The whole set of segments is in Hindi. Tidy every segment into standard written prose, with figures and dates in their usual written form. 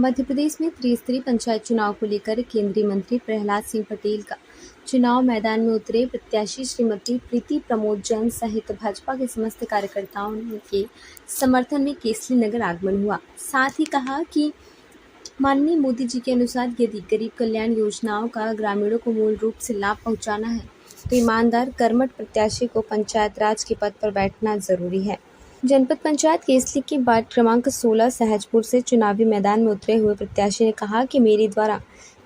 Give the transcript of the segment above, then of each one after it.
मध्य प्रदेश में त्रिस्तरीय पंचायत चुनाव को लेकर केंद्रीय मंत्री प्रहलाद सिंह पटेल का चुनाव मैदान में उतरे प्रत्याशी श्रीमती प्रीति प्रमोद जैन सहित भाजपा के समस्त कार्यकर्ताओं के समर्थन में केसरी नगर आगमन हुआ। साथ ही कहा कि माननीय मोदी जी के अनुसार यदि गरीब कल्याण योजनाओं का ग्रामीणों को मूल रूप से लाभ पहुंचाना है तो ईमानदार कर्मठ प्रत्याशी को पंचायत राज के पद पर बैठना जरूरी है। जनपद पंचायत केसली के वार्ड क्रमांक 16 सहजपुर से चुनावी मैदान में उतरे हुए प्रत्याशी ने कहा कि मेरे द्वारा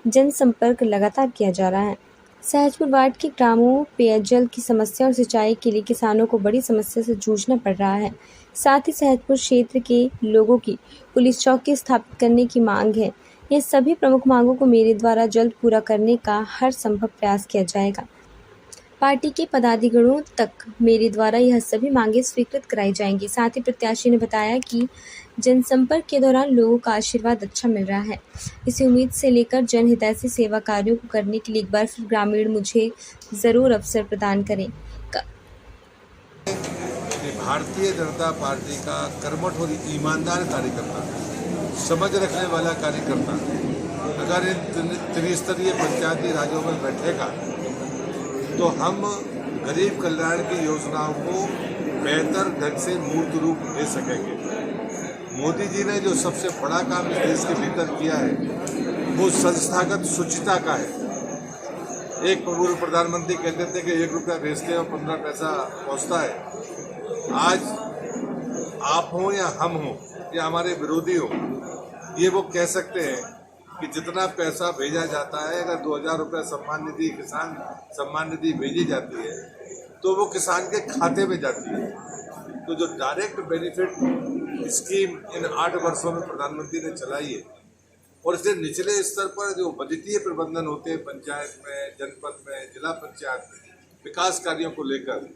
जनसंपर्क लगातार किया जा रहा है। सहजपुर वार्ड के ग्रामों पेयजल की समस्या और सिंचाई के लिए किसानों को बड़ी समस्या से जूझना पड़ रहा है। साथ ही सहजपुर क्षेत्र के लोगों की पुलिस चौकी स्थापित करने की मांग है। ये सभी प्रमुख मांगों को मेरे द्वारा जल्द पूरा करने का हर संभव प्रयास किया जाएगा। पार्टी के पदाधिकारियों तक मेरे द्वारा यह सभी मांगें स्वीकृत कराई जाएंगी। साथ ही प्रत्याशी ने बताया कि जनसंपर्क के दौरान लोगों का आशीर्वाद अच्छा मिल रहा है। इसी उम्मीद से लेकर जनहितैषी सेवा कार्यों को करने के लिए एक बार फिर ग्रामीण मुझे जरूर अवसर प्रदान करें। भारतीय जनता पार्टी का कर्मठ और ईमानदार कार्यकर्ता, समझ रखने वाला कार्यकर्ता अगर इन त्रिस्तरीय पंचायती राज्यों में बैठेगा तो हम गरीब कल्याण की योजनाओं को बेहतर ढंग से मूर्त रूप दे सकेंगे। मोदी जी ने जो सबसे बड़ा काम इस देश के भीतर किया है वो संस्थागत शुचिता का है। एक पूर्व प्रधानमंत्री कहते थे कि 1 रुपया भेजते हैं और 15 पैसा पहुंचता है। आज आप हों या हम हों या हमारे विरोधी हों, ये वो कह सकते हैं कि जितना पैसा भेजा जाता है, अगर 2000 रुपये सम्मान निधि, किसान सम्मान निधि भेजी जाती है तो वो किसान के खाते में जाती है। तो जो डायरेक्ट बेनिफिट स्कीम इन 8 वर्षों में प्रधानमंत्री ने चलाई है और इससे निचले स्तर पर जो बजटीय प्रबंधन होते हैं पंचायत में, जनपद में, जिला पंचायत में विकास कार्यों को लेकर,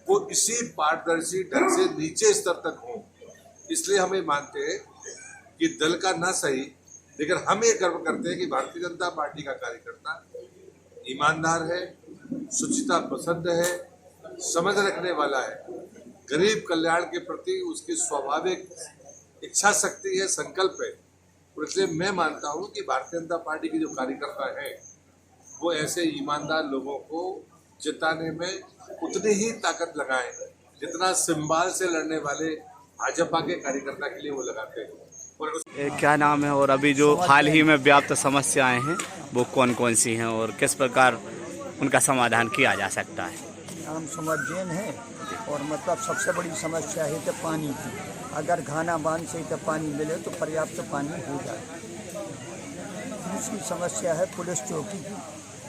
वो इसी पारदर्शी ढंग से नीचे स्तर तक हों। इसलिए हम ये मानते हैं कि दल का ना सही, लेकिन हम ये गर्व करते हैं कि भारतीय जनता पार्टी का कार्यकर्ता ईमानदार है, शुचिता पसंद है, समझ रखने वाला है, गरीब कल्याण के प्रति उसकी स्वाभाविक इच्छा शक्ति है, संकल्प है। और इसलिए मैं मानता हूँ कि भारतीय जनता पार्टी के जो कार्यकर्ता हैं वो ऐसे ईमानदार लोगों को जिताने में उतनी ही ताकत लगाएं जितना सिंबाल से लड़ने वाले भाजपा के कार्यकर्ता के लिए वो लगाते हैं। क्या नाम है और अभी जो हाल ही में व्याप्त समस्याएं हैं वो कौन कौन सी हैं और किस प्रकार उनका समाधान किया जा सकता है? नाम समझ जैन है और मतलब सबसे बड़ी समस्या है तो पानी की। अगर घाना बांध से तो पानी मिले तो पर्याप्त पानी हो जाए। दूसरी समस्या है पुलिस चौकी की।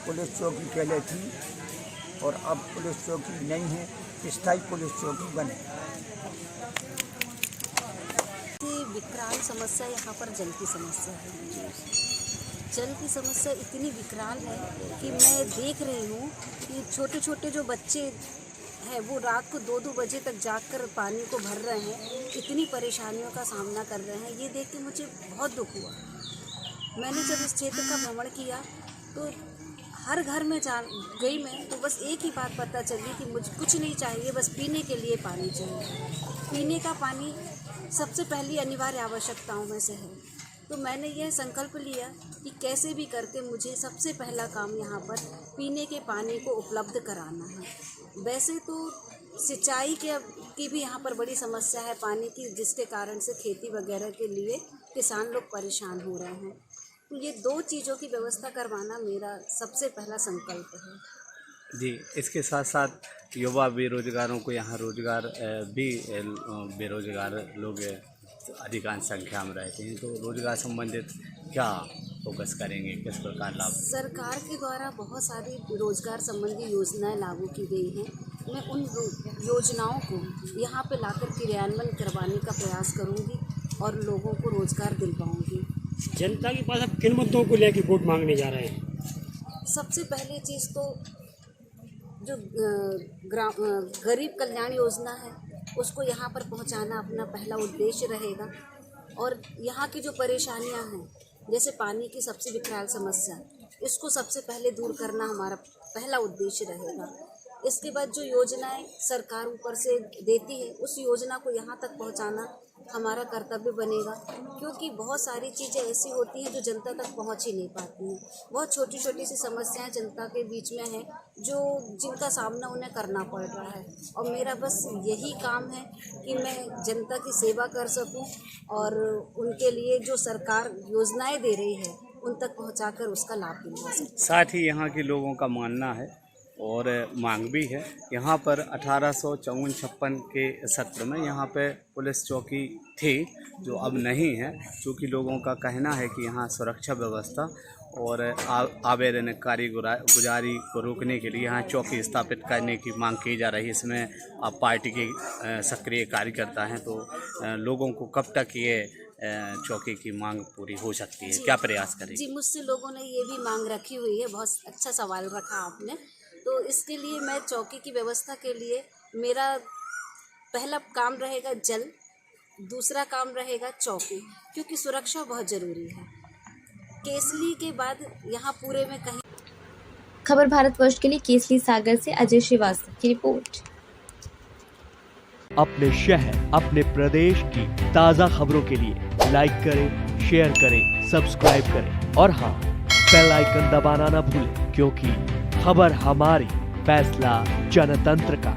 पुलिस चौकी पहले थी और अब पुलिस चौकी नहीं है, स्थायी पुलिस चौकी बने। विकराल समस्या यहाँ पर जल की समस्या है। जल की समस्या इतनी विकराल है कि मैं देख रही हूँ कि छोटे छोटे जो बच्चे हैं वो रात को 2-2 बजे तक जागकर पानी को भर रहे हैं, इतनी परेशानियों का सामना कर रहे हैं। ये देख के मुझे बहुत दुख हुआ। मैंने जब इस क्षेत्र का भ्रमण किया तो हर घर में गई मैं, तो बस एक ही बात पता चली कि मुझे कुछ नहीं चाहिए, बस पीने के लिए पानी चाहिए। पीने का पानी सबसे पहली अनिवार्य आवश्यकताओं में से है। तो मैंने यह संकल्प लिया कि कैसे भी करके मुझे सबसे पहला काम यहाँ पर पीने के पानी को उपलब्ध कराना है। वैसे तो सिंचाई की भी यहाँ पर बड़ी समस्या है पानी की, जिसके कारण से खेती वगैरह के लिए किसान लोग परेशान हो रहे हैं। तो ये 2 चीज़ों की व्यवस्था करवाना मेरा सबसे पहला संकल्प है। जी, इसके साथ साथ युवा बेरोजगारों को यहाँ रोजगार भी बेरोजगार लोग अधिकांश संख्या में रहते हैं, तो रोजगार संबंधित क्या फोकस करेंगे, किस प्रकार लाभ? सरकार के द्वारा बहुत सारी रोजगार संबंधी योजनाएं लागू की गई हैं। मैं उन योजनाओं को यहाँ पे लाकर क्रियान्वयन करवाने का प्रयास करूँगी और लोगों को रोजगार दिलवाऊँगी। जनता के पास अब किन मुद्दों को लेकर वोट मांगने जा रहे हैं? सबसे पहली चीज़ तो जो गरीब कल्याण योजना है उसको यहाँ पर पहुँचाना अपना पहला उद्देश्य रहेगा। और यहाँ की जो परेशानियाँ हैं, जैसे पानी की सबसे विकराल समस्या, इसको सबसे पहले दूर करना हमारा पहला उद्देश्य रहेगा। इसके बाद जो योजनाएं सरकार ऊपर से देती है उस योजना को यहाँ तक पहुँचाना हमारा कर्तव्य बनेगा, क्योंकि बहुत सारी चीज़ें ऐसी होती हैं जो जनता तक पहुंच ही नहीं पाती हैं। बहुत छोटी छोटी सी समस्याएं जनता के बीच में हैं जो जिनका सामना उन्हें करना पड़ रहा है, और मेरा बस यही काम है कि मैं जनता की सेवा कर सकूं और उनके लिए जो सरकार योजनाएं दे रही है उन तक पहुंचाकर उसका लाभ दिलवा सकूं। साथ ही यहाँ के लोगों का मानना है और मांग भी है, यहाँ पर 1854-56 के सत्र में यहाँ पे पुलिस चौकी थी जो अब नहीं है, क्योंकि लोगों का कहना है कि यहाँ सुरक्षा व्यवस्था और आवेदनकारी गुजारी को रोकने के लिए यहाँ चौकी स्थापित करने की मांग की जा रही है। इसमें अब पार्टी के सक्रिय कार्यकर्ता हैं, तो लोगों को कब तक ये चौकी की मांग पूरी हो सकती है, क्या प्रयास करेंगे? जी, मुझसे लोगों ने ये भी मांग रखी हुई है। बहुत अच्छा सवाल रखा आपने। तो इसके लिए मैं चौकी की व्यवस्था के लिए मेरा पहला काम रहेगा जल, दूसरा काम रहेगा चौकी, क्योंकि सुरक्षा बहुत ज़रूरी है। केसली के बाद यहाँ पूरे में कहीं। खबर भारतवर्ष के लिए केसली सागर से अजय श्रीवास्तव की रिपोर्ट। अपने शहर, अपने प्रदेश की ताज़ा खबरों के लिए लाइक करें, शेयर करें, सब्सक्राइब करें और हाँ, बेल आइकन दबाना ना भूलें, क्योंकि खबर हमारी, फैसला जनतंत्र का।